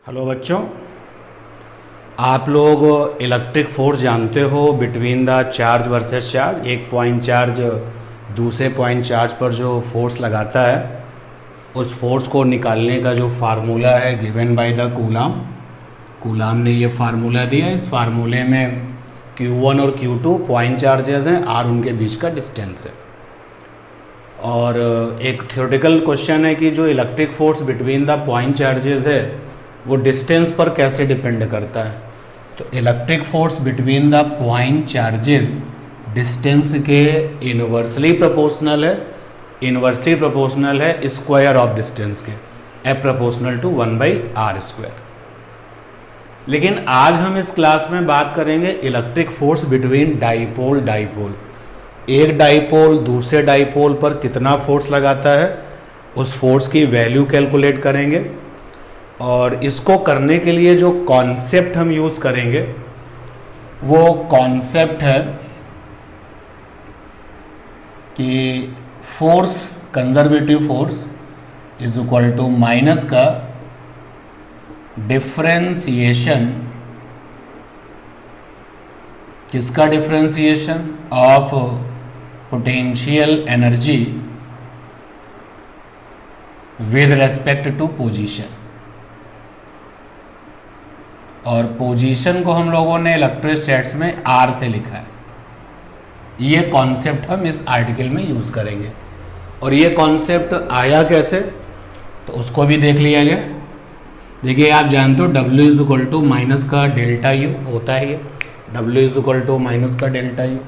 Hello बच्चों, आप लोग इलेक्ट्रिक फोर्स जानते हो between the charge versus charge. एक पॉइंट चार्ज दूसरे पॉइंट चार्ज पर जो फोर्स लगाता है उस फोर्स को निकालने का जो फार्मूला है given by the coulomb. Coulomb ने ये फार्मूला दिया। इस फार्मूले में Q1 और Q2 पॉइंट चार्जेस हैं, R उनके बीच का डिस्टेंस है। और एक थ्योरेटिकल क्वेश्चन है कि जो electric force between the point charges है वो डिस्टेंस पर कैसे डिपेंड करता है। तो electric force between the point charges distance के इनवर्सली प्रोपोर्शनल है। इनवर्सली प्रोपोर्शनल है स्क्वायर ऑफ डिस्टेंस के, F प्रोपोर्शनल टू 1/r²। लेकिन आज हम इस क्लास में बात करेंगे electric force between dipole dipole. एक डाइपोल दूसरे डाइपोल पर कितना फोर्स लगाता है उस फोर्स की वैल्यू कैलकुलेट करेंगे। और इसको करने के लिए जो कॉन्सेप्ट हम यूज करेंगे वो कॉन्सेप्ट है कि force, conservative force is equal to minus का डिफरेंशिएशन, किसका differentiation, of potential energy with respect to position. और पोजीशन को हम लोगों ने इलेक्ट्रोस्टैटिक्स में R से लिखा है। ये कॉन्सेप्ट हम इस आर्टिकल में यूज करेंगे। और ये कॉन्सेप्ट आया कैसे तो उसको भी देख लिया गया। देखिए, आप जानते हो W is equal to minus का डेल्टा U होता है। ये W is equal to minus का डेल्टा U।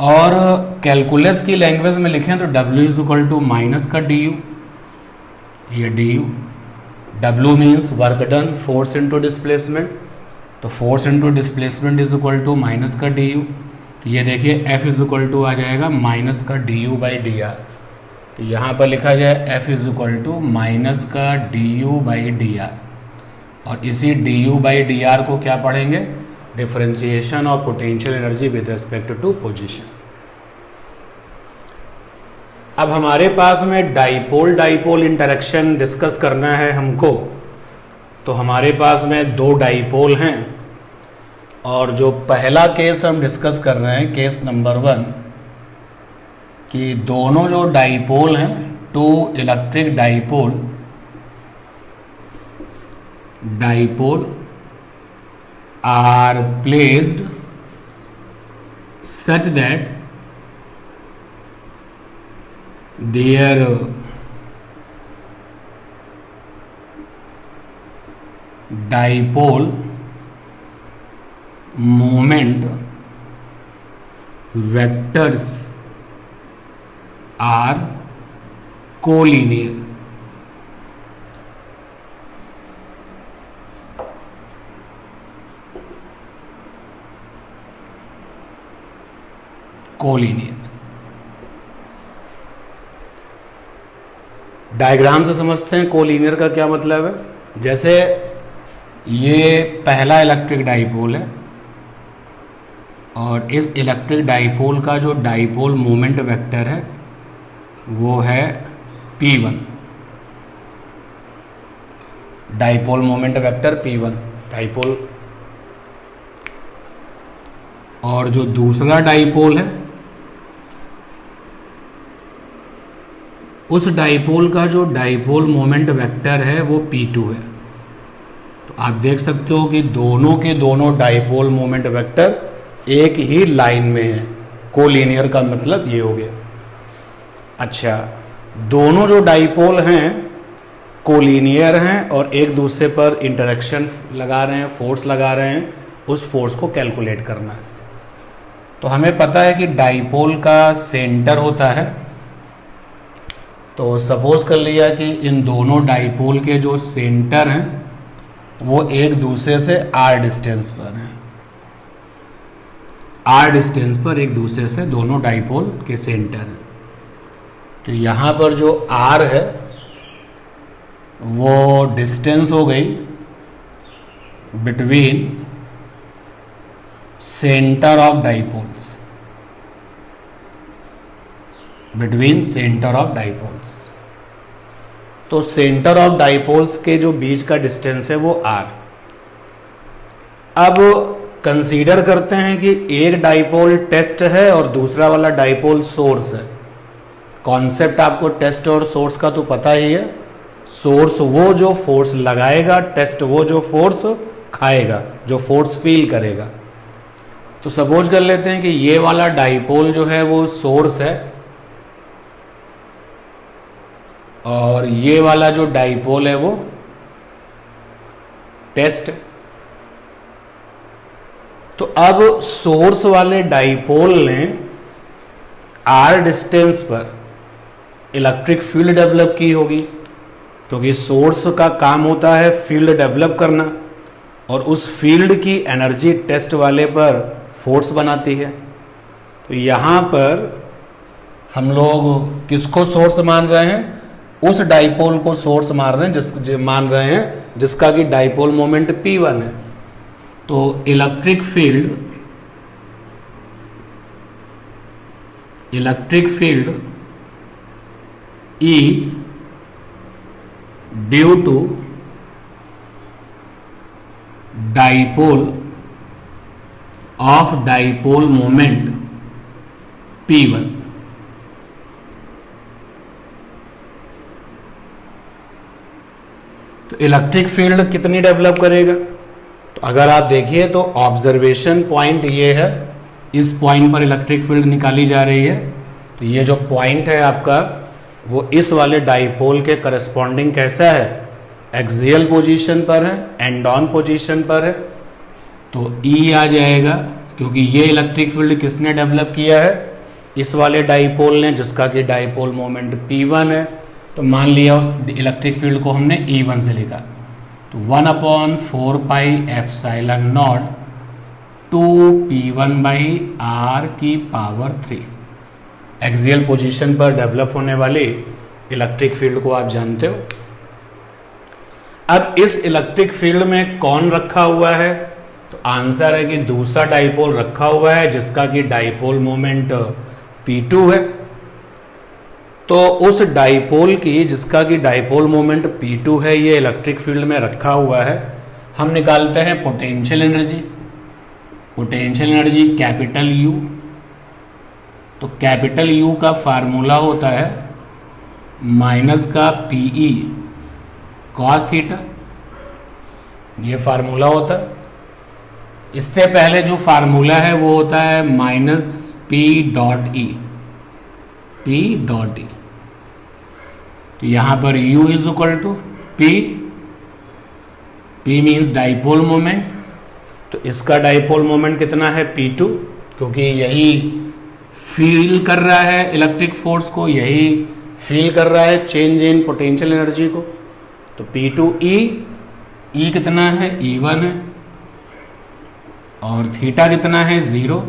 और कैलकुलस की लैंग्वेज में लिखें तो W is equal to minus का DU। ये DU, W means work done, force into displacement. तो force into displacement is equal to minus का DU। तो ये देखिए F इज इक्वल टू आ जाएगा माइनस का DU/dr। तो यहाँ पर लिखा जाए F is equal to minus का DU/dr। और इसी DU/dr को क्या पढ़ेंगे, differentiation of potential energy with respect to position. अब हमारे पास में डाइपोल डाइपोल इंटरेक्शन डिस्कस करना है हमको। तो हमारे पास में दो डाइपोल हैं और जो पहला केस हम डिस्कस कर रहे हैं, केस नंबर 1, कि दोनों जो डाइपोल हैं, two electric dipole are placed such that their dipole moment vectors are collinear। Collinear diagram से समझते हैं कोलिनियर का क्या मतलब है। जैसे ये पहला इलेक्ट्रिक डाइपोल है और इस इलेक्ट्रिक डाइपोल का जो डाइपोल मोमेंट वेक्टर है वो है P1। Dipole moment vector P1 dipole. और जो दूसरा डाइपोल है उस डाइपोल का जो डाइपोल मोमेंट वेक्टर है वो P2 है। तो आप देख सकते हो कि दोनों के दोनों डाइपोल मोमेंट वेक्टर एक ही लाइन में है। कोलिनियर का मतलब ये हो गया। अच्छा, दोनों जो डाइपोल हैं कोलिनियर हैं और एक दूसरे पर इंटरेक्शन लगा रहे हैं, फोर्स लगा रहे हैं। उस फोर्स को कैलकुलेट करना है। तो हमें पता है कि डाइपोल का सेंटर होता है। तो सपोज कर लिया कि इन दोनों डाइपोल के जो सेंटर हैं वो एक दूसरे से R डिस्टेंस पर हैं। R डिस्टेंस पर एक दूसरे से दोनों डाइपोल के सेंटर हैं। तो यहाँ पर जो R है वो डिस्टेंस हो गई between centre of dipoles, between centre of dipoles. तो सेंटर ऑफ डाइपोल्स के जो बीच का डिस्टेंस है वो r। अब कंसीडर करते हैं कि एक डाइपोल टेस्ट है और दूसरा वाला डाइपोल सोर्स है। कॉन्सेप्ट आपको टेस्ट और सोर्स का तो पता ही है। सोर्स वो जो फोर्स लगाएगा, टेस्ट वो जो फोर्स खाएगा, जो फोर्स फील करेगा। तो सपोज कर लेते हैं कि ये वाला डाइपोल जो है वो सोर्स है और ये वाला जो डाइपोल है वो टेस्ट। तो अब सोर्स वाले डाइपोल ने r डिस्टेंस पर इलेक्ट्रिक फील्ड डेवलप की होगी, क्योंकि सोर्स का काम होता है फील्ड डेवलप करना और उस फील्ड की एनर्जी टेस्ट वाले पर फोर्स बनाती है। तो यहाँ पर हम लोग किसको सोर्स मान रहे हैं? उस डाइपोल को सोर्स मान रहे हैं जिसका कि डाइपोल मोमेंट P1 है। तो electric field E due to dipole of dipole moment P1। तो इलेक्ट्रिक फील्ड कितनी डेवलप करेगा? तो अगर आप देखिए तो ऑब्जर्वेशन पॉइंट ये है, इस पॉइंट पर इलेक्ट्रिक फील्ड निकाली जा रही है। तो ये जो पॉइंट है आपका वो इस वाले डाइपोल के करस्पॉन्डिंग कैसा है? एक्सियल पोजीशन पर है, एंड ऑन पोजीशन पर है। तो E आ जाएगा, क्योंकि ये इलेक्ट्रिक फील्ड किसने डेवलप किया है? इस वाले डाइपोल ने, जिसका कि डाइपोल मोमेंट P1 है। तो मान लिया उस इलेक्ट्रिक फील्ड को हमने E1 से लिखा। तो 1/4 pi epsilon not 2P1/r⁻³ axial position पर डेवलप होने वाली इलेक्ट्रिक फील्ड को आप जानते हो। अब इस इलेक्ट्रिक फील्ड में कौन रखा हुआ है? तो आंसर है कि दूसरा डाइपोल रखा हुआ है, जिसका कि डाइपोल मोमेंट P2 है। तो उस डाइपोल की, जिसका कि डाइपोल मोमेंट P2 है, ये इलेक्ट्रिक फील्ड में रखा हुआ है। हम निकालते हैं पोटेंशियल एनर्जी कैपिटल U। तो कैपिटल U का फार्मूला होता है माइनस का PE cos थीटा, ये फार्मूला होता है। इससे पहले जो फार्मूला है वो होता है माइनस P.E। तो यहां पर U is equal to P means dipole moment. तो इसका डाइपोल मोमेंट कितना है? P2, क्योंकि यही फील कर रहा है इलेक्ट्रिक फोर्स को, यही फील कर रहा है चेंज इन पोटेंशियल एनर्जी को। तो P2E, E कितना है? E1 है, और थीटा कितना है? 0।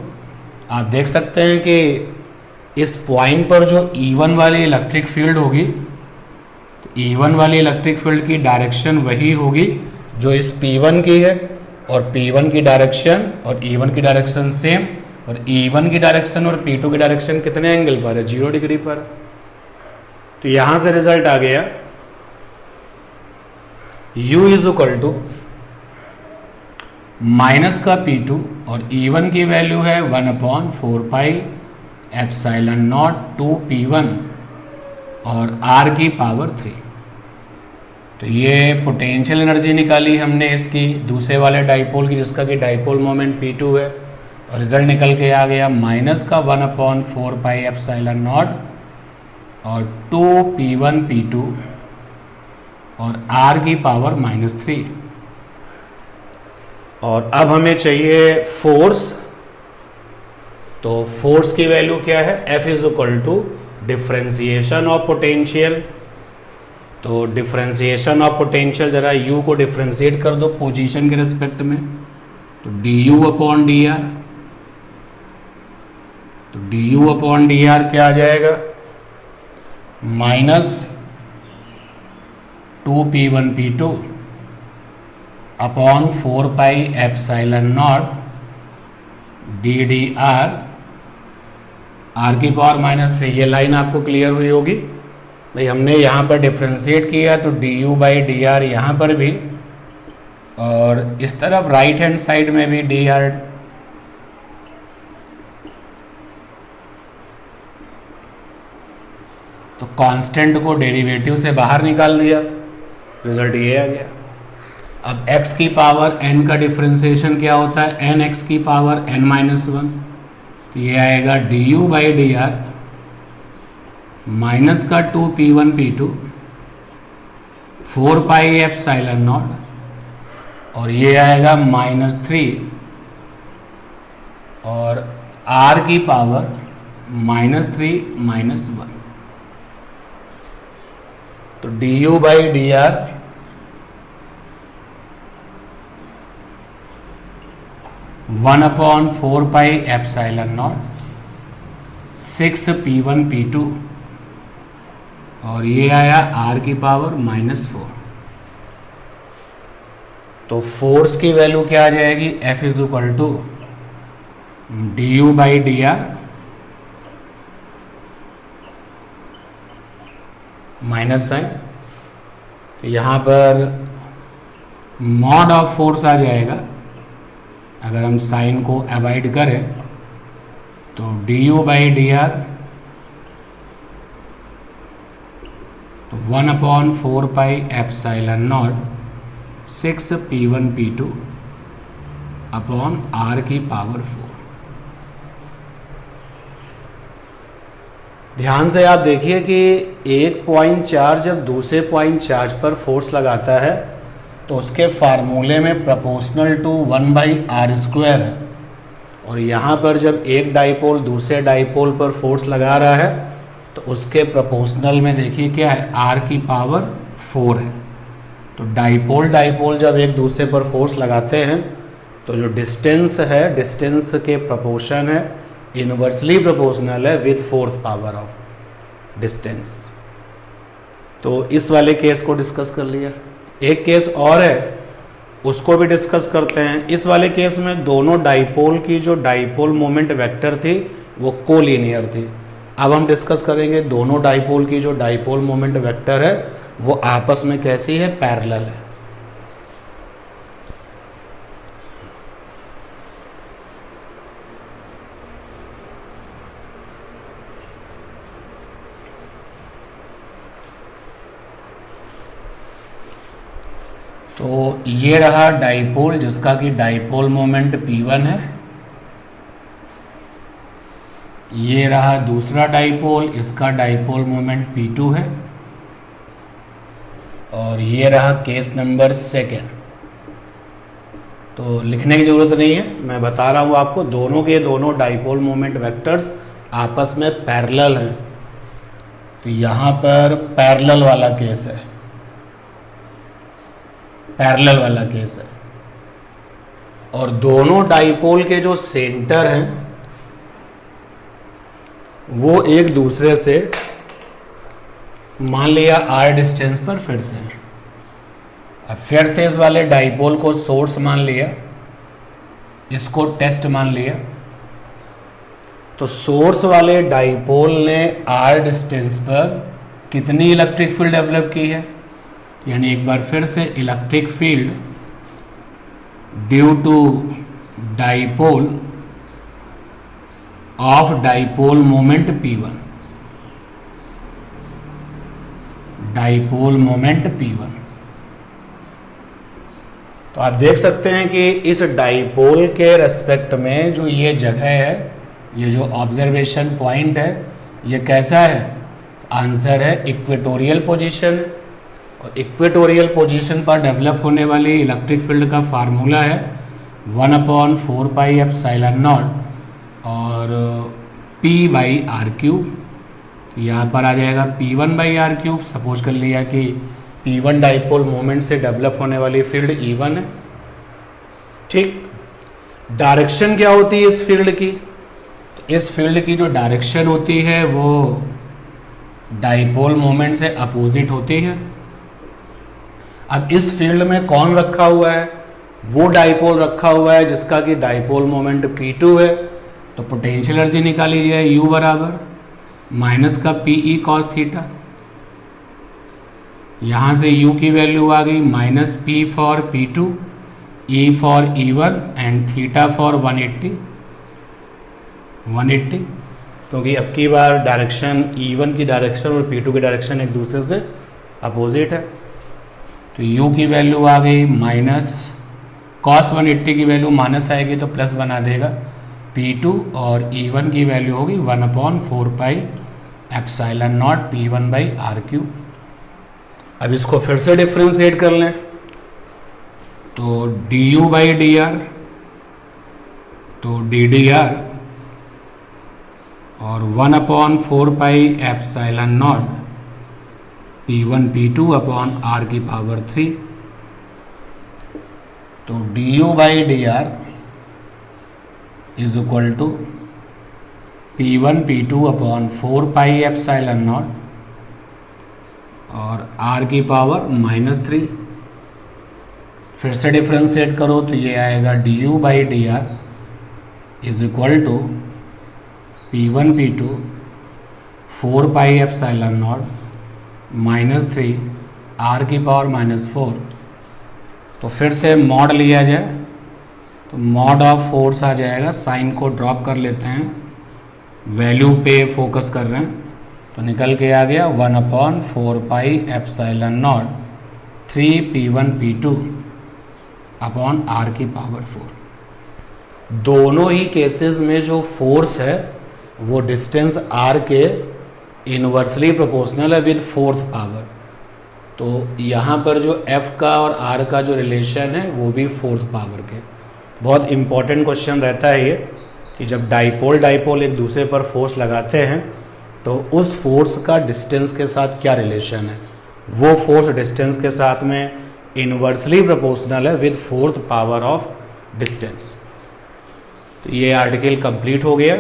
आप देख सकते हैं कि इस पॉइंट पर जो E1 वाली इलेक्ट्रिक फील्ड होगी, तो E1 वाली इलेक्ट्रिक फील्ड की डायरेक्शन वही होगी जो इस P1 की है, और P1 की डायरेक्शन और E1 की डायरेक्शन सेम, और E1 की डायरेक्शन और P2 की डायरेक्शन कितने एंगल पर है? 0 डिग्री पर। तो यहां से रिजल्ट आ गया U is equal to minus का P2 और E1 की वैल्यू है 1/4 पाई एप्सिलॉन नॉट 2P1 और r⁻3। तो ये पोटेंशियल एनर्जी निकाली हमने इसकी दूसरे वाले डाइपोल की, जिसका कि डाइपोल मोमेंट P2 है, और रिजल्ट निकल के आ गया माइनस का 1/4 पाई एप्सिलॉन नॉट और 2P1 P2 और r⁻3। और अब हमें चाहिए फोर्स। तो फोर्स की वैल्यू क्या है? F is equal to differentiation of potential. तो डिफ्रेंसिएशन ऑफ पोटेंशियल, जरा U को डिफ्रेंशिएट कर दो पोजीशन के रिस्पेक्ट में। तो du/dr, तो du/dr क्या आ जाएगा? Minus 2P1 P2 upon 4 pi epsilon not ddr r⁻3। ये लाइन आपको क्लियर हुई होगी। भाई हमने यहाँ पर डिफ्रेंशिएट किया तो D U by D are यहाँ पर भी, और इस तरफ राइट हैंड साइड में भी डी आर। तो कांस्टेंट को डेरिवेटिव से बाहर निकाल दिया, रिजल्ट ये आ गया। अब x की पावर n का डिफ्रेंसिएशन क्या होता है, n x की पावर n माइनस वन, तो ये आएगा D U by D R minus का 2p1 p2 4 pi epsilon naught, और ये आएगा -3 और r की पावर -3 -1। तो D U by D are one upon 4 pi epsilon not 6p1 p2, और ये आया r की पावर -4। तो फोर्स की वैल्यू क्या आ जाएगी, F is equal to D U by D R minus sign, तो यहां पर मॉड ऑफ फोर्स आ जाएगा। अगर हम साइन को अवॉइड करें तो D U by D are तो 1 upon 4 pi epsilon not 6p1 p2 upon r की पावर 4। ध्यान से आप देखिए कि एक पॉइंट चार्ज जब दूसरे पॉइंट चार्ज पर फोर्स लगाता है तो उसके फार्मूले में प्रोपोर्शनल टू 1/r² है, और यहाँ पर जब एक डाइपोल दूसरे डाइपोल पर फोर्स लगा रहा है तो उसके प्रोपोर्शनल में देखिए क्या है, r की पावर 4 है। तो डाइपोल जब एक दूसरे पर फोर्स लगाते हैं तो जो डिस्टेंस है, डिस्टेंस के प्रोपोर्शन है, इनवर्सली प्रोपोर्शनल है with fourth power of distance. तो इस वाले केस को डिस्कस कर लिया। एक केस और है, उसको भी डिस्कस करते हैं। इस वाले केस में दोनों डाइपोल की जो डाइपोल मोमेंट वेक्टर थी वो कोलिनियर थी। अब हम डिस्कस करेंगे दोनों डाइपोल की जो डाइपोल मोमेंट वेक्टर है वो आपस में कैसी है, पैरेलल है। तो ये रहा डाइपोल जिसका कि डाइपोल मोमेंट P1 है, ये रहा दूसरा डाइपोल, इसका डाइपोल मोमेंट P2 है, और ये रहा केस नंबर 2। तो लिखने की जरूरत नहीं है, मैं बता रहा हूँ आपको, दोनों के दोनों डाइपोल मोमेंट वेक्टर्स आपस में पैरेलल हैं। तो यहाँ पर पैरेलल वाला केस है, पैरेलल वाला केस है, और दोनों डाइपोल के जो सेंटर हैं वो एक दूसरे से मान लिया r डिस्टेंस पर फिर से। अब फिर से इस वाले डाइपोल को सोर्स मान लिया, इसको टेस्ट मान लिया। तो सोर्स वाले डाइपोल ने r डिस्टेंस पर कितनी इलेक्ट्रिक फील्ड डेवलप की है, यानी एक बार फिर से electric field due to dipole of dipole moment P1, dipole moment P1। तो आप देख सकते हैं कि इस डाइपोल के रेस्पेक्ट में जो ये जगह है, ये जो ऑब्जर्वेशन पॉइंट है, ये कैसा है, आंसर है इक्वेटोरियल पोजीशन। और इक्वेटोरियल पोजीशन पर डेवलप होने वाली इलेक्ट्रिक फील्ड का फार्मूला है 1/4 पाई एप्सिलॉन नॉट और P/r³। यहाँ पर आ जाएगा P1/r³। सपोज कर लिया कि P1 डाइपोल मोमेंट से डेवलप होने वाली फील्ड E1 है। ठीक, डायरेक्शन क्या होती है इस फील्ड की, तो इस फील्ड की जो डायरेक्शन होती है वो डाइपोल मोमेंट से अपोजिट होती है। अब इस फील्ड में कौन रखा हुआ है, वो डाइपोल रखा हुआ है जिसका कि डाइपोल मोमेंट P2 है। तो पोटेंशियल एनर्जी निकाली जाए U बराबर माइनस का PE cos थीटा, यहाँ से u की वैल्यू आ गई -p for p2, e for e1 and theta for 180, क्योंकि अब की बार डायरेक्शन e1 की डायरेक्शन और p2 की डायरेक्शन एक दूसरे से अपोजिट है। तो u की वैल्यू आ गई माइनस, cos 180 की वैल्यू माइनस आएगी तो प्लस बना देगा, p2 और e1 की वैल्यू होगी 1/4 पाई एप्सिलॉन नॉट p1/r3। अब इसको फिर से डिफ्रेंशिएट कर लें तो du/dr, तो ddr और 1/4 pi epsilon naught p1 p2 upon r की पावर 3। तो du/dr is equal to p1 p2 upon 4 pi epsilon naught और r की पावर -3। फिर से डिफ्रेंशिएट करो तो ये आएगा du/dr is equal to p1 p2 4 pi epsilon naught -3 r की पावर -4। तो फिर से मॉड लिया जाए तो मॉड ऑफ फोर्स आ जाएगा, साइन को ड्रॉप कर लेते हैं, वैल्यू पे फोकस कर रहे हैं तो निकल के आ गया 1/4 pi epsilon not 3p1 p2 upon r की पावर 4। दोनों ही केसेस में जो फोर्स है वो डिस्टेंस r के इनवर्सली प्रोपोर्शनल है विद फोर्थ पावर। तो यहाँ पर जो f का और r का जो रिलेशन है वो भी फोर्थ पावर के। बहुत इंपॉर्टेंट क्वेश्चन रहता है ये कि जब डाइपोल एक दूसरे पर फोर्स लगाते हैं तो उस फोर्स का डिस्टेंस के साथ क्या रिलेशन है। वो फोर्स डिस्टेंस के साथ में इनवर्सली प्रोपोर्शनल है with fourth power of distance. तो ये आर्टिकल कंप्लीट हो गया।